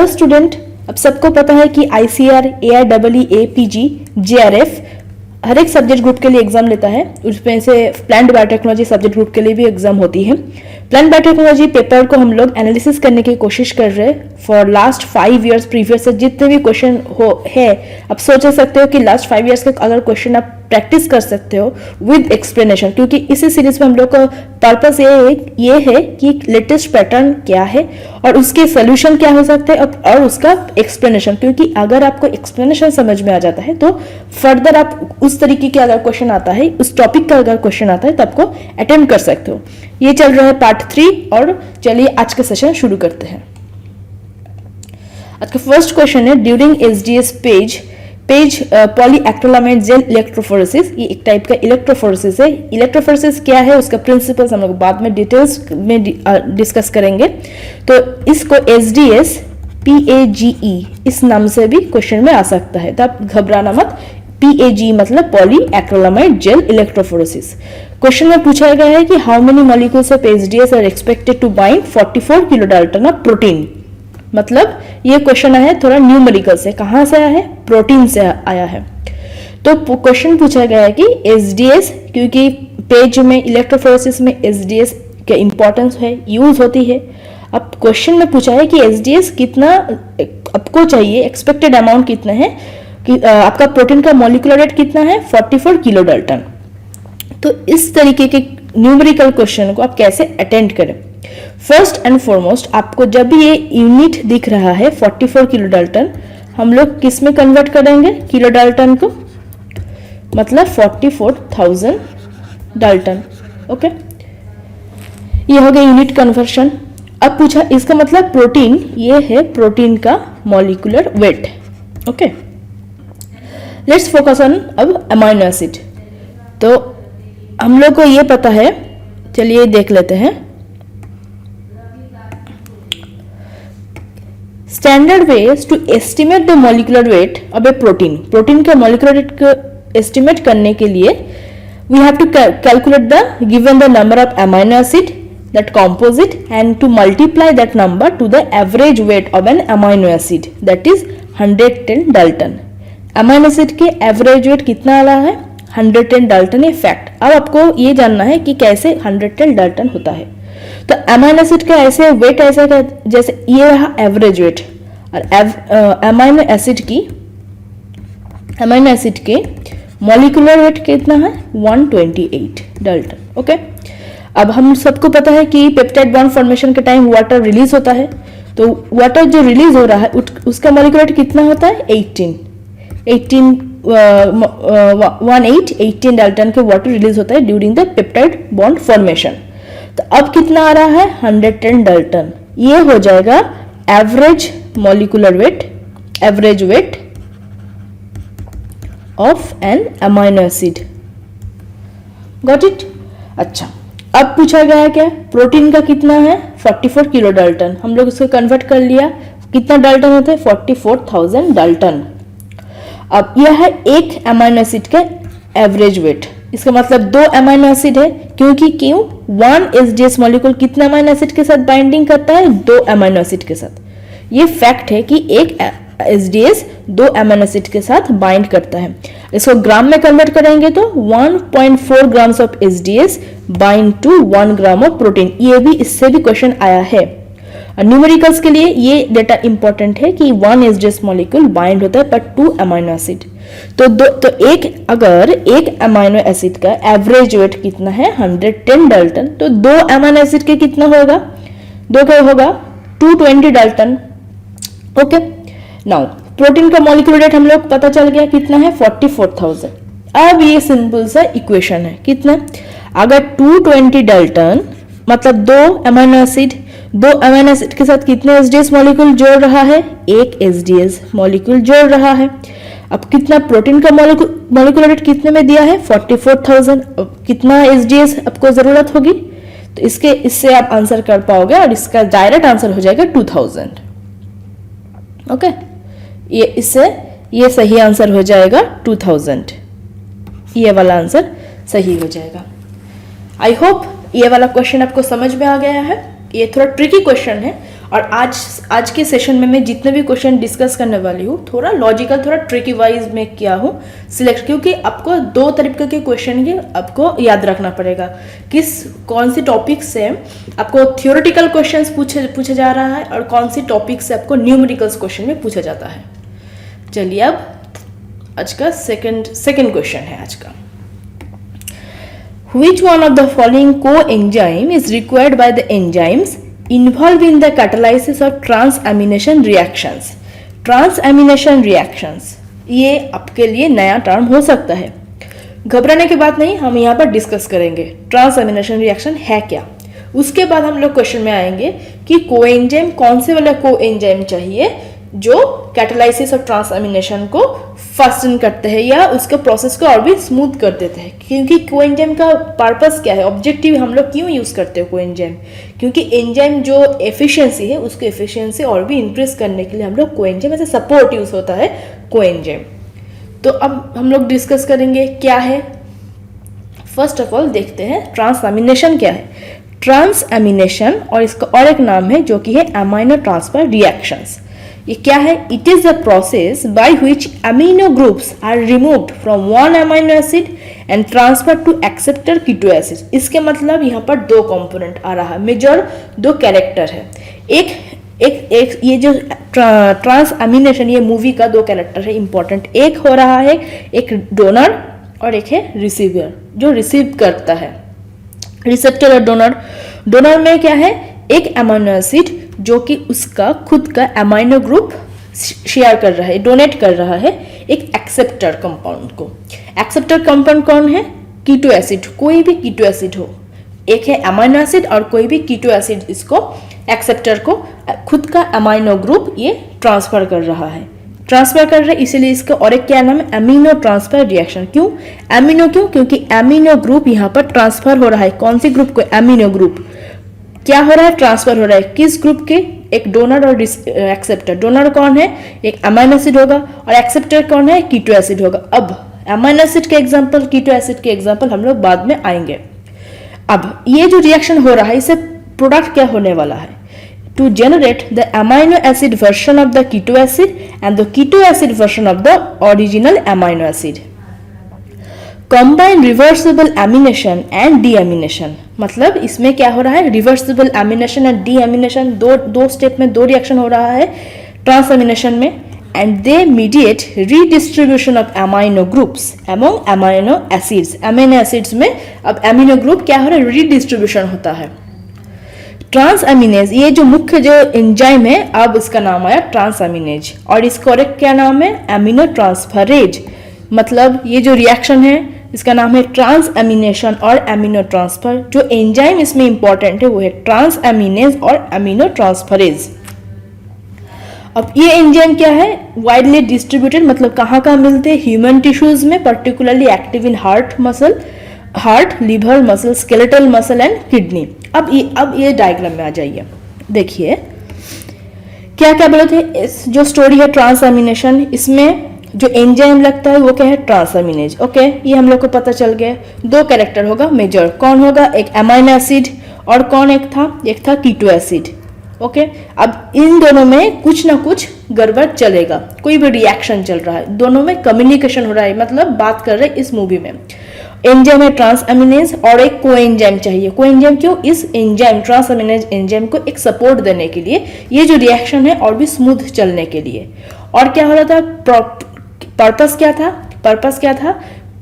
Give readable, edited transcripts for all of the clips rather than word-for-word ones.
Hello student, अब सबको पता है कि ICAR, AIEE, APG, JRF हर एक सब्जेक्ट ग्रुप के लिए एग्जाम लेता है। उसमें से प्लांट बायोटेक्नोलॉजी सब्जेक्ट ग्रुप के लिए भी एग्जाम होती है। प्लांट बायोटेक्नोलॉजी पेपर को हम लोग एनालिसिस करने की कोशिश कर रहे हैं फॉर लास्ट 5 इयर्स प्रीवियस से जितने भी क्वेश्चन है। आप सोच सकते हो कि लास्ट 5 इयर्स के अगर क्वेश्चन आप प्रैक्टिस कर सकते हो विद एक्सप्लेनेशन, क्योंकि इसी सीरीज में हम लोग का पर्पस ये है कि लेटेस्ट पैटर्न क्या है और उसके सोल्यूशन क्या हो सकते हैं और उसका एक्सप्लेनेशन, क्योंकि अगर आपको एक्सप्लेनेशन समझ में आ जाता है तो फर्दर आप उस तरीके के अगर क्वेश्चन आता है, उस टॉपिक का अगर क्वेश्चन आता है तो आपको अटेम्प्ट कर सकते हो। ये चल रहा है पार्ट 3 और चलिए आज का सेशन शुरू करते हैं। आज का फर्स्ट क्वेश्चन है during SDS page polyacrylamide gel electrophoresis. ये एक टाइप का इलेक्ट्रोफोरेसिस है। इलेक्ट्रोफोरेसिस क्या है, उसका प्रिंसिपल्स हम लोग बाद में डिटेल्स में डिस्कस करेंगे। तो इसको SDS PAGE इस नाम से भी क्वेश्चन में आ सकता है, तो आप घबराना मत। PAGE मतलब पॉलीएक्रिलामाइड जेल इलेक्ट्रोफोरेसिस। क्वेश्चन में पूछा गया है कि how many molecules of SDS are expected to bind 44 kilodalton of protein. मतलब ये क्वेश्चन आया है थोड़ा न्यूमेरिकल से। कहां से आया है? प्रोटीन से आया है। तो क्वेश्चन पूछा गया है कि SDS, क्योंकि पेज में इलेक्ट्रोफोरेसिस में SDS का इंपॉर्टेंस है, यूज होती है। अब क्वेश्चन में पूछा है कि SDS कितना आपको चाहिए, एक्सपेक्टेड अमाउंट कितना है, कि आपका प्रोटीन का मॉलिक्यूलर रेट कितना है, 44 किलोडाल्टन। तो इस तरीके के न्यूमेरिकल क्वेश्चन को आप कैसे अटेंड करें? फर्स्ट एंड फॉरमोस्ट आपको जब भी ये यूनिट दिख रहा है 44 किलोडाल्टन, हम लोग किस में कन्वर्ट करेंगे किलोडाल्टन को, मतलब 44,000 डाल्टन। ओके, ये हो गया यूनिट कन्वर्शन। अब पूछा इसका मतलब प्रोटीन, ये है प्रोटीन का molecular wait. Okay, let's focus on अब अमाइनो एसिड। तो हम लोग को ये पता है, चलिए देख लेते हैं। Standard ways to estimate the molecular weight of a protein. Protein का मॉलिक्यूलर वेट को एस्टिमेट करने के लिए we have to calculate the given the number of amino acid that compose it and to multiply that number to the average weight of an amino acid that is 110 dalton. Amino acid के average weight कितना आ रहा है? 110 Dalton. ये fact. अब आपको ये जानना है कि कैसे 110 डाल्टन होता है। तो अमाइनो एसिड का ऐसे वेट ऐसे का, जैसे ये रहा एवरेज वेट, और अमाइनो एसिड के मॉलिक्यूलर वेट कितना है? 128 डाल्टन। ओके, अब हम सबको पता है कि पेप्टाइड बॉन्ड फॉर्मेशन के टाइम वाटर रिलीज होता है। तो वाटर जो रिलीज हो रहा है उसका मॉलिक्यूलर वेट कितना होता है? 18 डाल्टन के वाटर रिलीज होता है during the peptide bond formation. तो अब कितना आ रहा है? 110 डाल्टन। ये हो जाएगा average molecular weight, average weight of an amino acid. Got it? अच्छा, अब पूछा गया है क्या? प्रोटीन का कितना है? 44 किलो डाल्टन। हम लोग इसको कन्वर्ट कर लिया, कितना डाल्टन होता है? 44,000 डाल्टन। अब यह है एक अमाइनो एसिड का एवरेज वेट। इसका मतलब 2 अमाइनो एसिड है, क्योंकि क्यों? 1 SDS मॉलिक्यूल कितना अमाइनो एसिड के साथ बाइंडिंग करता है? 2 अमाइनो एसिड के साथ। ये फैक्ट है कि एक SDS 2 अमाइनो एसिड के साथ बाइंड करता है। इसको ग्राम में कन्वर्ट करेंगे तो 1.4 grams of SDS bind to 1 gram of protein. ये भी इससे भी क्वेश्चन आया है। न्यूमेरिकल्स के लिए ये डेटा इंपॉर्टेंट है कि 1 SDS मॉलिक्यूल बाइंड होता है पर 2 अमाइनो एसिड। तो अगर एक अमाइनो एसिड का एवरेज वेट कितना है? 110 डाल्टन। तो 2 अमाइनो एसिड के कितना होगा? 2 का होगा 220 डाल्टन। ओके, नाउ प्रोटीन का मॉलिक्यूलर वेट हम लोग पता चल गया कितना है? 44,000। अब ये सिंपल सा इक्वेशन है। कितना? अगर 220 डाल्टन मतलब 2 अमाइनो एसिड के साथ कितने SDS मॉलिक्यूल जोड़ रहा है? एक SDS मॉलिक्यूल जोड़ रहा है। अब कितना प्रोटीन का मॉलिक्यूलर वेट कितने में दिया है? 44,000। कितना SDS आपको जरूरत होगी? तो इससे आप आंसर कर पाओगे और इसका डायरेक्ट आंसर हो जाएगा 2000। ओके, ये सही आंसर हो जाएगा 2000। ये वाला आंसर सही हो जाएगा। आई होप ये वाला क्वेश्चन आपको समझ में आ गया है। ये थोड़ा ट्रिकी क्वेश्चन है और आज के सेशन में मैं जितने भी क्वेश्चन डिस्कस करने वाली हूँ थोड़ा लॉजिकल, थोड़ा ट्रिकी वाइज में किया हूँ सिलेक्ट, क्योंकि आपको 2 तरीके के क्वेश्चन के आपको याद रखना पड़ेगा। कौन सी टॉपिक से आपको थियोरेटिकल क्वेश्चंस पूछा जा रहा है और कौन सी टॉपिक से आपको न्यूमेरिकल्स क्वेश्चन में पूछा जाता है। चलिए अब आज का सेकंड क्वेश्चन है आज का। Which one of the following coenzyme is required by the enzymes involved in the catalysis of transamination reactions? Transamination reactions ये आपके लिए नया टर्म हो सकता है, घबराने की बात नहीं, हम यहाँ पर डिस्कस करेंगे ट्रांसएमिनेशन रिएक्शन है क्या। उसके बाद हम लोग क्वेश्चन में आएंगे कि कोएंजाइम, कौन से वाला कोएंजाइम चाहिए जो कैटालाइसिस और ट्रांसएमिनेशन को फास्टन करते हैं या उसके प्रोसेस को और भी स्मूथ कर देते हैं। क्योंकि कोएंजाइम का पर्पस क्या है, ऑब्जेक्टिव हम लोग क्यों यूज़ करते हैं कोएंजाइम, क्योंकि एंजाइम जो एफिशिएंसी है उसको एफिशिएंसी और भी इंक्रीज करने के लिए हम लोग कोएंजाइम ऐसे सपोर्ट यूज़ होता है कोएंजाइम। तो अब हम लोग डिस्कस करेंगे क्या है। फर्स्ट ऑफ ऑल देखते हैं ट्रांसएमिनेशन क्या है। ट्रांसएमिनेशन और इसका और एक नाम है जो कि है अमीनो ट्रांसफर रिएक्शंस। ये क्या है? It is the process by which amino groups are removed from one amino acid and transfer to acceptor keto acid. इसके मतलब यहाँ पर 2 कंपोनेंट आ रहा है, मेजर 2 कैरेक्टर है। एक ये जो ट्रांसएमिनेशन, ये मूवी का 2 कैरेक्टर है इंपॉर्टेंट। एक हो रहा है एक डोनर और एक है रिसीवर, जो रिसीव करता है। रिसेप्टर और डोनर। डोनर में क्या है? एक अमीनो एसिड जो कि उसका खुद का अमीनो ग्रुप शेयर कर रहा है, डोनेट कर रहा है एक एक्सेप्टर कंपाउंड को। एक्सेप्टर कंपाउंड कौन है? कीटो एसिड, कोई भी कीटो एसिड हो। एक है अमीनो एसिड और कोई भी कीटो एसिड इसको एक्सेप्टर को खुद का अमीनो ग्रुप ये ट्रांसफर कर रहा है। इसीलिए इसका और एक क्या नाम है? Amino transfer reaction. क्यों अमीनो? क्योंकि अमीनो ग्रुप यहाँ पर ट्रांसफर हो रहा है। कौन सी ग्रुप को? Amino group. क्या हो रहा है? ट्रांसफर हो रहा है किस ग्रुप के? एक डोनर और एक्सेप्टर। डोनर कौन है? एक अमीनो एसिड होगा और एक्सेप्टर कौन है? कीटो एसिड होगा। अब अमीनो एसिड के एग्जांपल, कीटो एसिड के एग्जांपल हम लोग बाद में आएंगे। अब ये जो रिएक्शन हो रहा है इससे प्रोडक्ट क्या होने वाला है? To generate the amino acid version of the keto acid and the keto acid version of the original amino acid. Combine reversible amination and deamination. मतलब इसमें क्या हो रहा है? रिवर्सिबल एमिनेशन एंड डीएमिनेशन, दो स्टेप में 2 रिएक्शन हो रहा है ट्रांसएमिनेशन में। And they mediate redistribution of amino groups among amino acids. Amino acids में अब अमीनो ग्रुप क्या हो रहा है? रीडिस्ट्रीब्यूशन होता है। ट्रांसएमिनेज, ये जो मुख्य जो एंजाइम है अब इसका नाम आया ट्रांसएमिनेज और इसका और एक क्या नाम है? Amino transferase. मतलब ये जो रिएक्शन है इसका नाम है ट्रांसएमिनेशन और अमीनो ट्रांसफर। जो एंजाइम इसमें इंपॉर्टेंट है वो है ट्रांसएमिनेज और अमीनो ट्रांसफरेज। अब ये एंजाइम क्या है? वाइडली डिस्ट्रीब्यूटेड, मतलब कहाँ मिलते हैं? ह्यूमन टिश्यूज में, particularly active in heart, liver muscle, skeletal muscle and kidney. अब ये डायग्राम में आ जाइए, देखिए क्या क्या बोले थे। जो स्टोरी है ट्रांसएमिनेशन, इसमें जो एंजाइम लगता है वो क्या है? ट्रांसएमिनेज। ओके, ये हम लोग को पता चल गया। 2 कैरेक्टर होगा मेजर, कौन होगा? एक अमीनो एसिड और कौन एक था कीटो एसिड। ओके, अब इन दोनों में कुछ ना कुछ गड़बड़ चलेगा, कोई भी रिएक्शन चल रहा है, दोनों में कम्युनिकेशन हो रहा है, मतलब बात कर रहे हैं इस मूवी में। एंजाइम है ट्रांसएमिनेज और एक कोएंजाइम चाहिए। कोएंजाइम क्यों? इस एंजाइम ट्रांसएमिनेज एंजाइम को एक सपोर्ट देने के लिए, ये जो रिएक्शन है और भी स्मूथ चलने के लिए। और क्या हो रहा था? पर्पस क्या था?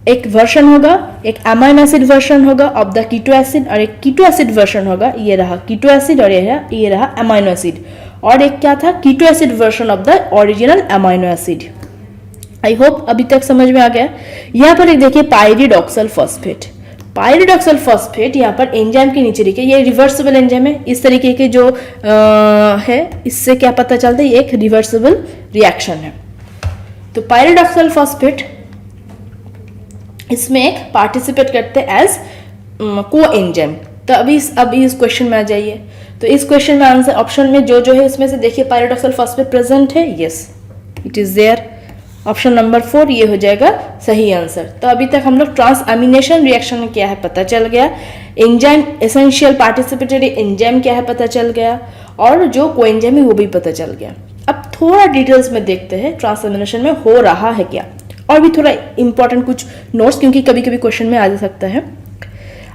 एक वर्जन होगा, एक अमीनो एसिड वर्जन होगा ऑफ द कीटो एसिड और एक कीटो एसिड वर्जन होगा। ये रहा कीटो एसिड और ये रहा अमीनो एसिड। और एक क्या था? Keto acid version of the original amino acid. I hope अभी तक समझ में आ गया। यहाँ पर एक देखिए पायरिडॉक्सल फॉस्फेट। पायरिडॉक्सल फॉस्फेट यहाँ पर एंजाइम के नीचे लिखे, ये रिवर्सिबल एंजाइम है। इस तरीके के जो है, इससे क्या पता चलता है? ये एक रिवर्सिबल रिएक्शन है। तो पायरिडॉक्सल फॉस्फेट इसमें एक पार्टिसिपेट करते हैं एज कोएंजाइम। तो अभी इस क्वेश्चन में आ जाइए। तो इस क्वेश्चन में आंसर ऑप्शन में जो है इसमें से देखिए पायरिडॉक्सल फॉस्फेट प्रेजेंट है। Yes, it is there. Option number 4 ये हो जाएगा सही आंसर। तो अभी तक हम लोग ट्रांसएमिनेशन रिएक्शन क्या है पता चल गया, एंजाइम एसेंशियल पार्टिसिपेटरी एंजाइम क्या है पता चल गया, और जो कोएंजाइम है वो भी पता चल गया। अब थोड़ा डिटेल्स में देखते हैं ट्रांसएमिनेशन में हो रहा है क्या, और भी थोड़ा इंपॉर्टेंट कुछ नोट्स, क्योंकि कभी कभी क्वेश्चन में आ जा सकता है।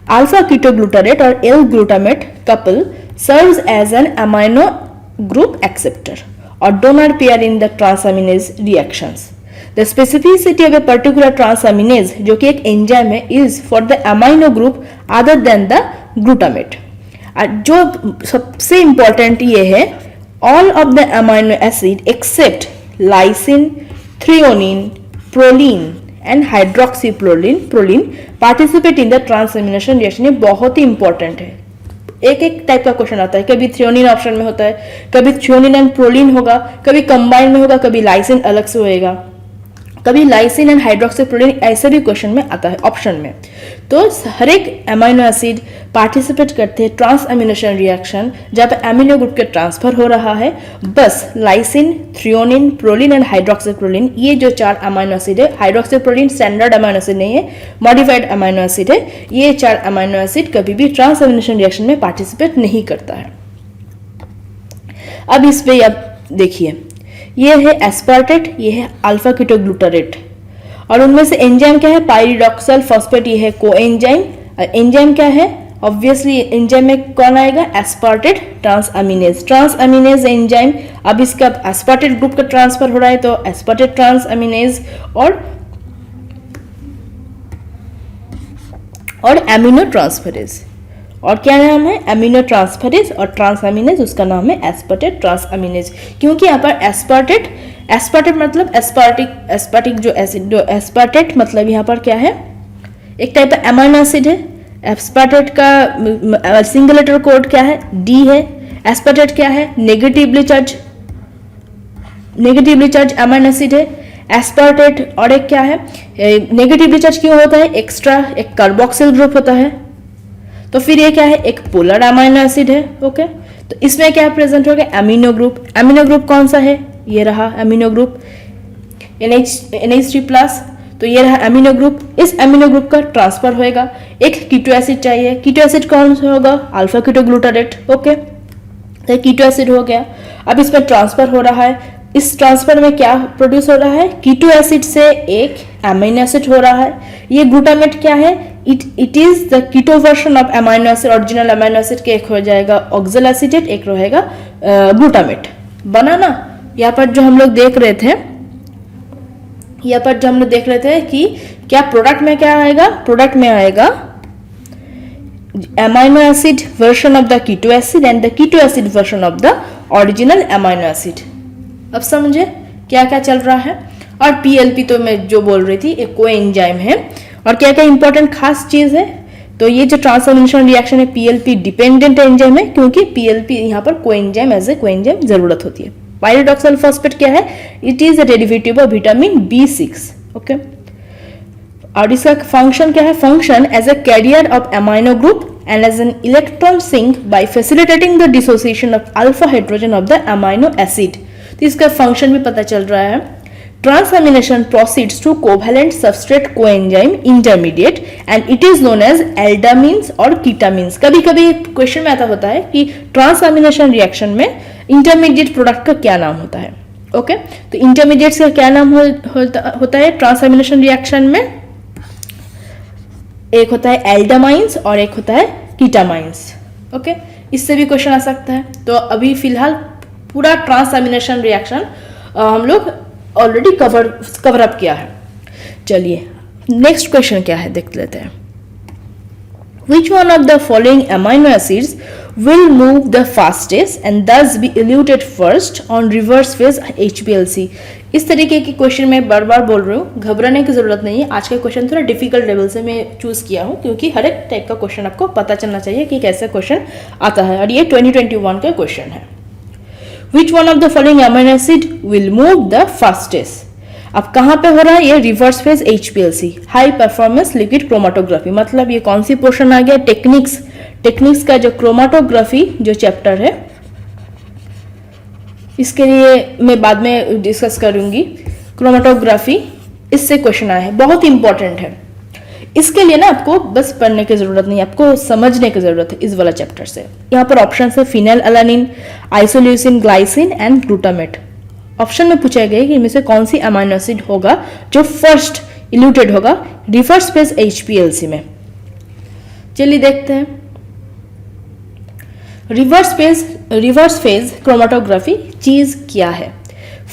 अल्फा कीटोग्लूटारेट और L glutamate couple serves as an amino group acceptor और donor pair in the transaminase reactions. The specificity of a particular transaminase, जो कि एक एंजाइम है, is for the amino group other than the glutamate. जो सबसे important ये है, all of the amino acid except lysine, threonine, proline and hydroxyproline participate in the transamination reaction. ये बहुत ही इंपॉर्टेंट है। एक एक टाइप का क्वेश्चन आता है, कभी थ्रियोनिन ऑप्शन में होता है, कभी थ्रियोनिन एंड प्रोलीन होगा, कभी कंबाइन में होगा, कभी लाइसिन अलग से होएगा, कभी लाइसिन एंड हाइड्रोक्सीप्रोलीन, ऐसे भी क्वेश्चन में आता है ऑप्शन में। तो हर एक अमीनो एसिड पार्टिसिपेट करते हैं ट्रांसएमिनेशन रिएक्शन जब अमीनो ग्रुप के ट्रांसफर हो रहा है। बस लाइसिन, थ्रियोनिन, प्रोलीन एंड हाइड्रोक्सीप्रोलीन, ये जो 4 अमीनो एसिड है, हाइड्रोक्सीप्रोलीन स्टैंडर्ड अमीनो एसिड नहीं है, मॉडिफाइड अमीनो एसिड है, ये 4 अमीनो एसिड कभी भी ट्रांसएमिनेशन रिएक्शन में पार्टिसिपेट नहीं करता है। अब इस पे आप देखिए, ये है एस्पार्टेट, ये है अल्फा कीटोग्लूटारेट, और उनमें से एंजाइम क्या है, पाइरिडॉक्सल फॉस्फेट, ये है कोएंजाइम। एंजाइम क्या है, ऑब्वियसली एंजाइम में कौन आएगा, एस्पार्टेट ट्रांसएमिनेज, ट्रांसएमिनेज एंजाइम। अब इसका एस्पार्टेट ग्रुप का ट्रांसफर हो रहा है तो एस्पार्टेट ट्रांसएमिनेज और एमिनो ट्रांसफरेज, और क्या नाम है, एमिनो ट्रांसफरेज, और ट्रांसएमिनेज उसका नाम है एस्पार्टेट ट्रांसएमिनेज। क्योंकि यहाँ पर एस्पार्टेट मतलब एस्पार्टिक जो एसिड, जो एस्पार्टेट मतलब यहाँ पर क्या है, एक टाइप का अमीनो एसिड है। एस्पार्टेट का सिंगल लेटर कोड क्या है, डी है। एस्पार्टेट क्या है, नेगेटिवली चार्ज अमीनो एसिड है एस्पार्टेट। और एक क्या है, नेगेटिवली चार्ज क्यों होता है, एक्स्ट्रा एक कार्बोक्सिल ग्रुप होता है। तो फिर ये क्या है, एक पोलर अमीनो एसिड है। ओके, तो इसमें क्या प्रेजेंट होगा, अमीनो ग्रुप। अमीनो ग्रुप कौन सा है, ये रहा अमीनो ग्रुप NH3+, तो ये रहा अमीनो ग्रुप। इस अमीनो ग्रुप का ट्रांसफर होएगा, एक कीटो एसिड चाहिए। कीटो एसिड कौन सा होगा, अल्फा कीटोग्लूटारेट। ओके, तो कीटो एसिड हो गया। अब इसमें ट्रांसफर हो रहा है, इस ट्रांसफर में क्या प्रोड्यूस हो रहा है, कीटो एसिड से एक अमीनो एसिड हो रहा है। ये ग्लूटामेट क्या है, it is the keto version of amino acid. Original amino acid के एक हो जाएगा ऑक्सैलोएसिटेट, एक रहेगा ग्लूटामेट। बना ना, यहाँ पर जो हम लोग देख रहे थे, कि क्या प्रोडक्ट में क्या आएगा, प्रोडक्ट में आएगा amino acid version of the keto acid and the keto acid version of the original amino acid. अब समझे क्या क्या चल रहा है। और पीएलपी तो मैं जो बोल रही थी, एक कोएंजाइम है। और क्या क्या इंपॉर्टेंट खास चीज है, तो ये जो ट्रांसफॉर्मेशन रिएक्शन है पीएलपी डिपेंडेंट एंजाइम है, क्योंकि पीएलपी यहाँ पर कोएंजाइम एज ए कोएंजाइम जरूरत होती है। पाइरिडॉक्सल फॉस्फेट क्या है, it is a derivative of vitamin B6। Okay, और इसका फंक्शन क्या है, function as a carrier of amino group and as an electron sink by facilitating the dissociation of alpha hydrogen of the amino acid। तो इसका function भी पता चल रहा है। Transamination proceeds to covalent substrate coenzyme intermediate and it is known as aldamines और ketamines। कभी कभी क्वेश्चन में ऐसा होता है कि ट्रांसएमिनेशन रिएक्शन में इंटरमीडिएट प्रोडक्ट का क्या नाम होता है। ओके, तो इंटरमीडिएट का क्या नाम होता है ट्रांसएमिनेशन रिएक्शन में, एक होता है एल्डामाइंस और एक होता है कीटामाइंस। ओके, इससे भी क्वेश्चन आ सकता है। तो अभी फिलहाल पूरा ट्रांसएमिनेशन रिएक्शन हम लोग ऑलरेडी कवर अप किया है। चलिए नेक्स्ट क्वेश्चन क्या है देख लेते हैं। Which one of the following amino acids will move the fastest and thus be eluted first on reverse phase HPLC? इस तरीके के क्वेश्चन मैं बार बार बोल रही हूँ, घबराने की जरूरत नहीं है। आज का क्वेश्चन थोड़ा डिफिकल्ट लेवल से मैं चूज किया हूँ, क्योंकि हर एक टाइप का क्वेश्चन आपको पता चलना चाहिए कि कैसा क्वेश्चन आता है, और ये 2021 का क्वेश्चन है। Which one of the following amino acid will move the fastest? अब कहाँ पे हो रहा है ये, reverse phase HPLC, high performance lipid chromatography. मतलब ये कौन सी पोर्शन आ गया, टेक्निक्स का जो क्रोमाटोग्राफी जो चैप्टर है, इसके लिए मैं बाद में डिस्कस करूंगी। क्रोमाटोग्राफी, इससे क्वेश्चन आया है, बहुत इंपॉर्टेंट है। इसके लिए ना आपको बस पढ़ने की जरूरत नहीं, आपको समझने की जरूरत है इस वाला चैप्टर से। यहाँ पर ऑप्शन है phenyl alanine, isoleucine, glycine and glutamate. Option में पूछा गया कि इनमें से कौन सी अमाइनो एसिड होगा जो फर्स्ट इल्यूटेड होगा रिवर्स फेज HPLC में। चलिए देखते हैं। रिवर्स फेज क्रोमेटोग्राफी चीज क्या है।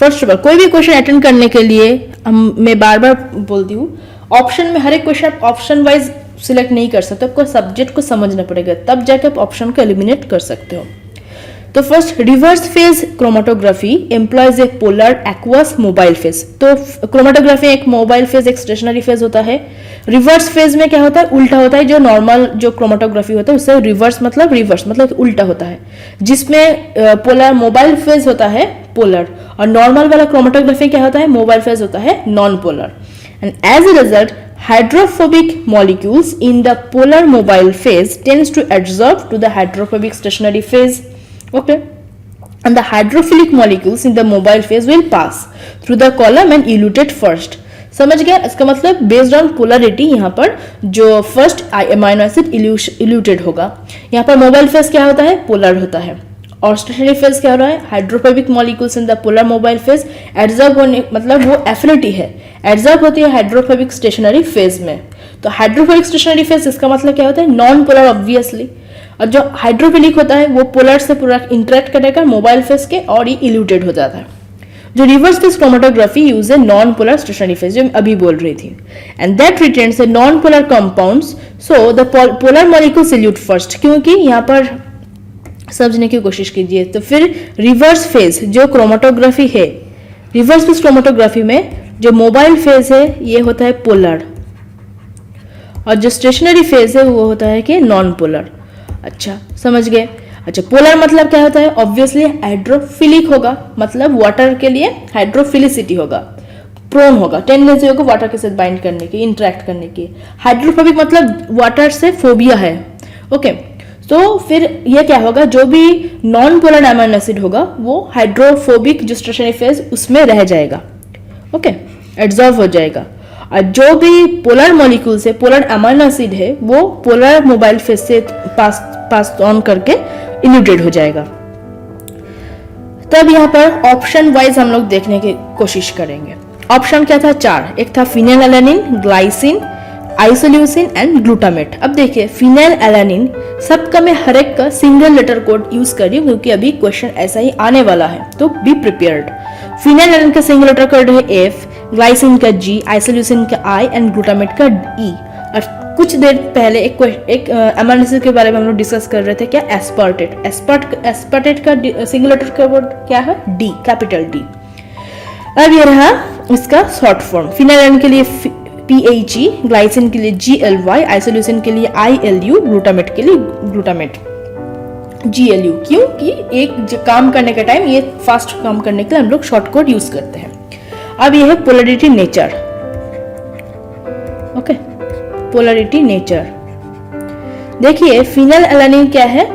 फर्स्ट ऑफ ऑल कोई भी क्वेश्चन अटेंड करने के लिए मैं बार बार बोलती हूँ, ऑप्शन में हर एक क्वेश्चन आप ऑप्शन वाइज सिलेक्ट नहीं कर सकते, आपको सब्जेक्ट को समझना पड़ेगा, तब जाके आप ऑप्शन को एलिमिनेट कर सकते हो। तो first, reverse phase chromatography employees ए पोलर एक्वस मोबाइल फेज। तो क्रोमेटोग्राफी एक मोबाइल फेज, एक स्टेशनरी फेज होता है। रिवर्स फेज में क्या होता है, उल्टा होता है। जो नॉर्मल जो क्रोमेटोग्राफी होता है उससे रिवर्स मतलब उल्टा होता है, जिसमें पोलर मोबाइल फेज होता है पोलर, और नॉर्मल वाला क्रोमेटोग्राफी क्या होता है, मोबाइल फेज होता है non polar. And as a result, hydrophobic molecules in the polar mobile phase tends to adsorb to the hydrophobic stationary phase. Okay, and the hydrophilic molecules in the mobile phase will pass through the column and elutate first. समझ गया? इसका मतलब based on polarity यहाँ पर जो first amino acid eluted होगा। यहाँ पर मोबाइल फेज क्या होता है, पोलर होता है, और स्टेशनरी फेज क्या हो रहा है, hydrophobic molecules in the polar mobile phase adsorb होने, मतलब वो एफिनिटी है, एड्जॉर्ब होती है हाइड्रोफोबिक स्टेशनरी फेज में। तो हाइड्रोफोबिक स्टेशनरी फेज इसका मतलब क्या होता है, नॉन पोलर ऑब्वियसली, और जो हाइड्रोफिलिक होता है वो पोलर से पूरा इंटरेक्ट करेगा मोबाइल फेज के, और ये इल्यूटेड हो जाता है। जो रिवर्स फेज क्रोमेटोग्राफी यूज है नॉन पोलर स्टेशनरी फेज, जो मैं अभी बोल रही थी, and that retains a non polar compounds, so the polar molecules elute first. क्योंकि यहाँ पर समझने की कोशिश कीजिए, तो फिर रिवर्स फेज जो क्रोमेटोग्राफी है, रिवर्स फेज क्रोमेटोग्राफी में जो मोबाइल फेज है ये होता है पोलर, और जो स्टेशनरी फेज है वो होता है कि नॉन पोलर। अच्छा, समझ गए? अच्छा, पोलर मतलब क्या होता है, ऑब्वियसली हाइड्रोफिलिक होगा, मतलब वाटर के लिए हाइड्रोफिलिसिटी होगा, प्रोन होगा, टेंडेंसी होगा वाटर के साथ बाइंड करने की, इंटरेक्ट करने की। हाइड्रोफोबिक मतलब वाटर से फोबिया है। ओके, तो फिर ये क्या होगा, जो भी नॉन पोलर अमाइनो एसिड होगा वो हाइड्रोफोबिक जो स्टेशनरी फेज उसमें रह जाएगा, ओके, एब्जॉर्ब हो जाएगा, और जो भी पोलर मॉलिक्यूल्स है, पोलर अमाइनो एसिड है, वो पोलर मोबाइल फेज से पास ऑन करके इल्यूटेड हो जाएगा। तब यहाँ पर ऑप्शन वाइज हम लोग देखने की कोशिश करेंगे। ऑप्शन क्या था, 4। एक था phenyl alanine, glycine, isoleucine and glutamate. अब देखिए, फिनाइल अलानिन सबका मैं हर एक का सिंगल लेटर कोड यूज कर रही हूँ क्योंकि अभी क्वेश्चन ऐसा ही आने वाला है, तो बी प्रिपेयर्ड। फिनाइल अलानिन का सिंगल लेटर कोड है F, ग्लाइसिन का G, आइसोल्यूसिन का I एंड ग्लूटामेट का E। और कुछ देर पहले एक अमाइनो एसिड के बारे में हम लोग डिस्कस कर रहे थे, क्या, एस्पार्टेट। एस्पार्टेट का सिंगल लेटर कोड क्या है, D, कैपिटल D। अब ये रहा इसका शॉर्ट फॉर्म, फिनाइल अलानिन के लिए PHE, ग्लाइसिन के लिए GLY, आइसोल्यूसिन के लिए ILU, ग्लूटामेट के लिए ग्लूटामेट GLU। क्योंकि एक काम करने के टाइम ये फास्ट काम करने के लिए हम लोग शॉर्ट कोड यूज करते हैं। अब ये है polarity nature. Okay, polarity nature देखिए, फिनाइल अलानिन क्या है,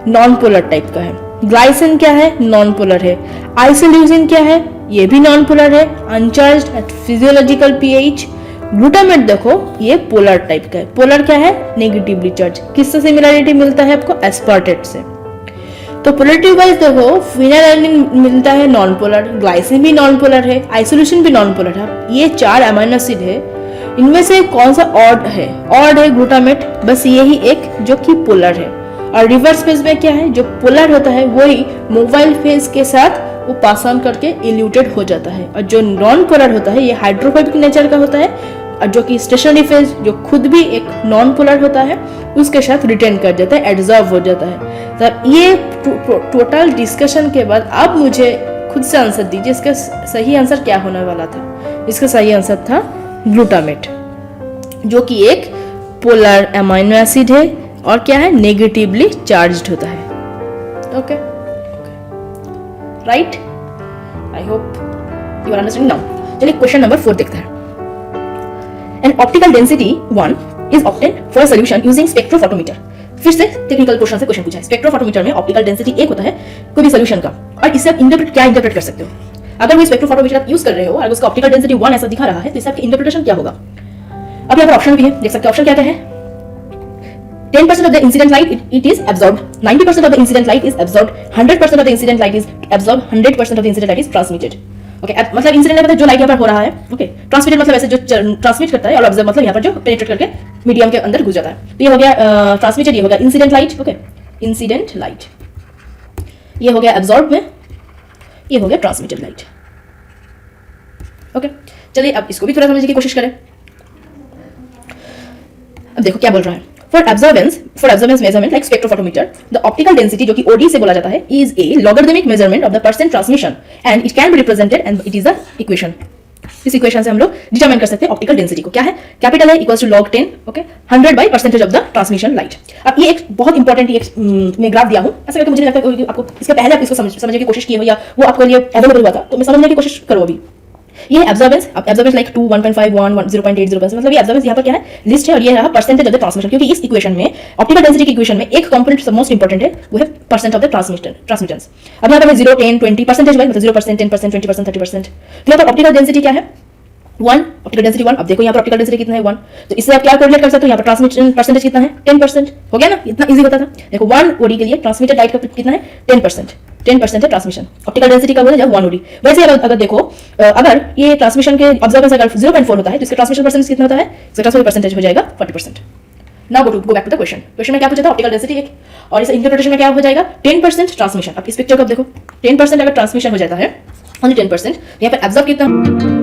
नॉन पोलर टाइप का है। ग्लाइसिन क्या है, नॉन पोलर है। आइसोल्यूसिन क्या है, ये भी नॉन पोलर है, uncharged at physiological pH। Glutamate देखो, ये पोलर टाइप का है। पोलर क्या है, नेगेटिवली चार्ज। किससे सिमिलरिटी मिलता है आपको, एस्पार्टेट से। तो पोलरिटी वाइज देखो, फिनाइल अलानिन मिलता है नॉन पोलर, ग्लाइसिन भी नॉन पोलर है, आइसोल्यूशन भी नॉन पोलर है। ये 4 अमाइनो एसिड है, इनमें से कौन सा ऑड है, ऑड है ग्लूटामेट, बस यही एक जो कि पोलर है। और रिवर्स फेज में क्या है, जो पोलर होता है वही मोबाइल फेज के साथ वो पास ऑन करके इल्यूटेड हो जाता है, और जो नॉन पोलर होता है ये हाइड्रोफोबिक नेचर का होता है, और जो कि स्टेशनरी फेज जो खुद भी एक नॉन पोलर होता है उसके साथ रिटेन कर जाता है, एड्जॉर्ब हो जाता है। तब ये टोटल डिस्कशन के बाद अब मुझे खुद से आंसर दीजिए, इसका सही आंसर क्या होने वाला था। इसका सही आंसर था ग्लूटामेट, जो कि एक पोलर अमाइनो एसिड है और क्या है, नेगेटिवली चार्ज्ड होता है। Okay, right, I hope you are understanding now. चलिए क्वेश्चन नंबर 4 देखते हैं। An optical density 1 is obtained for a solution using spectrophotometer। फिर से टेक्निकल क्वेश्चन से क्वेश्चन पूछा है। स्पेक्ट्रोफोटोमीटर में ऑप्टिकल डेंसिटी 1 होता है कोई भी सॉल्यूशन का, और इससे आप इंटरप्रेट कर सकते हो। अगर वो स्पेक्ट्रोफोटोमीटर आप यूज कर रहे हो और उसका ऑप्टिकल डेंसिटी 1 ऐसा दिखा रहा है तो इससे आपकी इंटरप्रिटेशन क्या होगा। अब यहाँ पर ऑप्शन भी है, देख सकते हैं ऑप्शन क्या क्या है। 10% of the incident light it is absorbed, 90% of the incident light is absorbed, 100% of the incident light is absorbed, 100% of the incident light is transmitted. Okay मतलब इंसिडेंट मतलब जो लाइट यहाँ पर हो रहा है, ओके ट्रांसमिटेड मतलब ऐसे जो ट्रांसमिट करता है, और ऑब्जर्व मतलब यहाँ पर जो पेनिट्रेट करके मीडियम के अंदर घुस जाता है। तो ये हो गया ट्रांसमिटेड, ये हो गया incident light, okay incident light, ये हो गया एब्जॉर्ब में, ये हो गया ट्रांसमिटेड लाइट। ओके चलिए अब इसको भी थोड़ा समझने की कोशिश करें। अब देखो क्या बोल रहा है, For observance measurement like spectrophotometer, the optical density जो कि OD से बोला जाता है is a logarithmic measurement of the percent transmission and it can be represented and it is the equation. इस इक्वेशन से हम लोग डिटरमाइन कर सकते हैं ऑप्टिकल डेंसिटी को। क्या है, कैपिटल है equals to log 10, okay 100 by percentage of the transmission light. अब ये एक बहुत इंपॉर्टेंट मैं ग्राफ दिया हूँ, ऐसा करके मुझे लगता है कि आपको इसके पहले आप इसको समझने की कोशिश की हो या वो आपके लिए अवेलेबल हुआ था, तो मैं समझने की कोशिश करो अभी। ये एब्जॉर्बेंस, अब एब्जॉर्बेंस लाइक 2, 1.5, 1, 0.80%, मतलब ये एब्जॉर्बेंस यहाँ पर क्या है, लिस्ट है, और ये रहा परसेंटेज ऑफ द ट्रांसमिशन, क्योंकि इस इक्वेशन में ऑप्टिकल डेंसिटी की इक्वेशन में एक कंपोनेंट मोस्ट इंपॉर्टेंट है, वो है परसेंट ऑफ द ट्रांसमिटेंस। अब यहाँ पर 0, 10, 20% वाइज मतलब 0%, 10%, 20%, 30%। तो यहाँ पर ऑप्टिकल डेंसिटी क्या है, 1, ऑप्टिकल डेंसिटी 1। अब देखो यहाँ पर ऑप्टिकल डेंसिटी कितना है, 1, तो इससे आप क्या कोरिलेट कर सकते हो, यहाँ पर ट्रांसमिशन परसेंटेज कितना है, 10%। हो गया ना, इतना इजी होता था। देखो 1 ओडी के लिए ट्रांसमिटेड लाइट का कितना है, 10%, 10% है ट्रांसमिशन। ऑप्टिकल डेंसिटी का बोले जब 1 ओडी। वैसे अगर देखो अगर ये ट्रांसमिशन के ऑब्जर्वेंस अगर 0.4 होता है तो इसका ट्रांसमिशन परसेंटेज कितना होता है, इसका ट्रांसमिशन परसेंटेज हो जाएगा 40%। Now go back to the question. Question में क्या पूछा था, ऑप्टिकल डेंसिटी एक, और इस इंटरप्रिटेशन में क्या हो जाएगा, 10% ट्रांसमिशन। अब इस पिक्चर को देखो, 10% अगर ट्रांसमिशन हो जाता है, ओनली 10%, यहाँ पर एब्जॉर्ब कितना